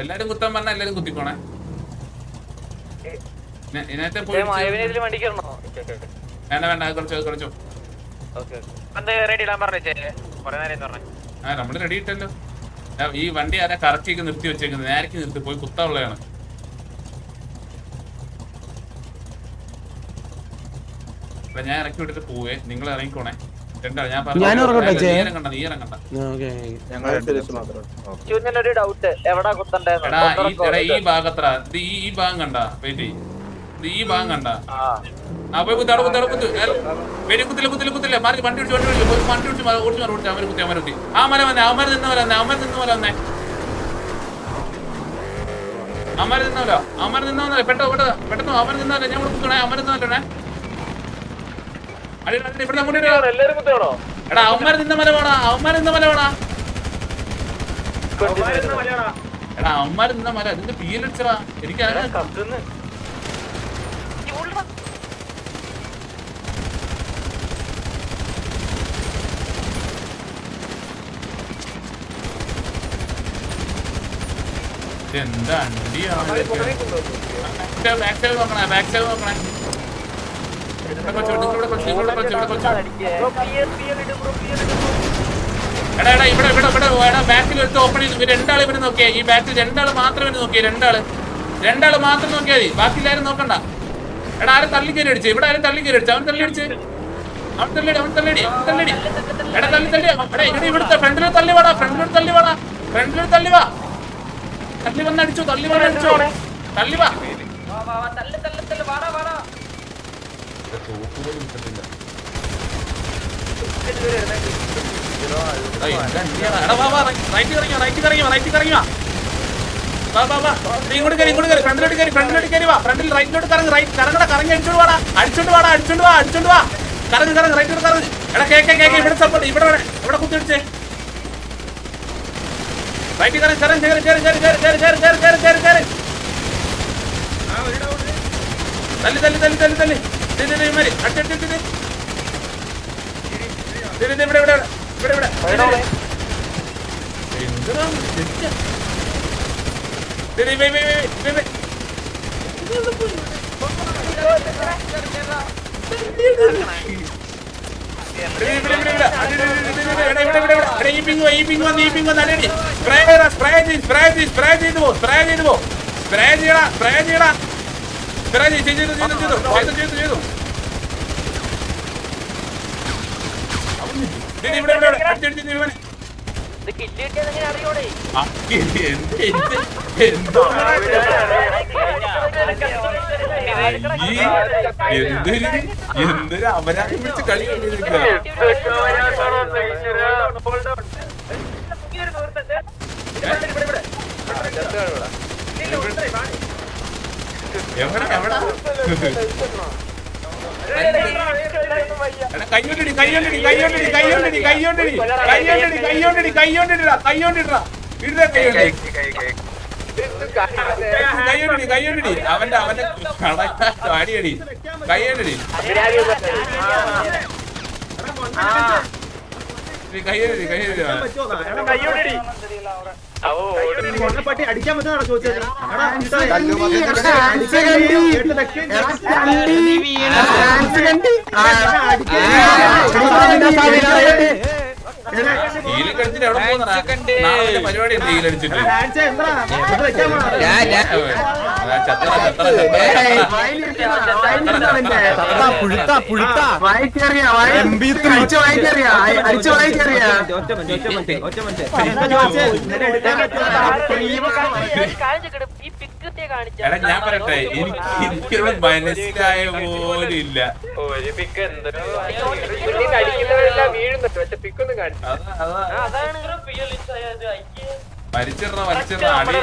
എല്ലാരും കുത്താൻ പറഞ്ഞ എല്ലാരും കുത്തിക്കോണേ. ഇതിനകത്ത് വേണ്ട വേണ്ട കുറച്ചോ. നമ്മള് റെഡി ഇട്ടല്ലോ. ഈ വണ്ടി ആരാ കറക്റ്റിക്ക് നിർത്തി വെച്ചേക്കുന്നത്? നേരക്ക് നിർത്തി പോയി കുത്താനുള്ളതാണ്. ഞാൻ ഇറക്കി വിട്ടിട്ട് പോവേ, നിങ്ങൾ ഇറങ്ങിക്കോണേ. രണ്ടാ ഞാൻ പറഞ്ഞു ഈ ഭാഗത്ര ഈ ഭാഗം കണ്ട വെയിറ്റ് ഈ ഭാഗം കണ്ട കുത്തില്ല മാറി വണ്ടി ഓടിച്ചു അവര് കുത്തി ആ മല വന്നേ അവന്മാർ നിന്ന പോലെ വന്നേ അവന്മാർ നിന്നവല്ലോ പെട്ടെന്ന് അവന്മാർ നിന്നവല്ലോ ഞാൻ കുത്തണേ അവന്മാർ നിന്നവല്ലേ എടാ അവന്മാർ നിന്ന മല വേണോ എടാ അവന്മാർ നിന്ന മല അതിന്റെ പീലടിച്ചടാ എനിക്ക് എന്താ ബാക്ക് സൈഡ് നോക്കണേ എടാ ഇവിടെ ബാക്കിൽ എടുത്ത് ഓപ്പൺ ചെയ്തു. രണ്ടാൾ ഇവര് നോക്കിയാ ഈ ബാക്കിൽ രണ്ടാൾ മാത്രം നോക്കിയാ രണ്ടാള് മാത്രം നോക്കിയാൽ മതി. ബാക്കി എല്ലാരും നോക്കണ്ട. എടാ ആരും തള്ളി കയറി അടിച്ചു. ഇവിടെ ആരും തള്ളി കയറി അടിച്ചു. അവൻ തള്ളി എടാ തള്ളി ഇവിടുത്തെ ഫ്രണ്ടിൽ തള്ളി വാ തള്ളി വന്ന് അടിച്ചോ തള്ളി വാ ഇവിടെ കുത്തിടിച്ചേ റൈറ്റ് എന്തൊരു അവരായി പിടിച്ച് കളി കയ്യോണ്ടി അവന്റെ അടിയടി കയ്യോണ്ടി അടിക്കാൻ പറ്റുന്ന ചോദിച്ചത് പരിപാടി ഡീലടിച്ചിട്ട് എടാ ഞാൻ പറയട്ടെ എനിക്കിവിടെ മനസ്സിലായ പോലും ഇല്ല. വലിച്ചിട അടി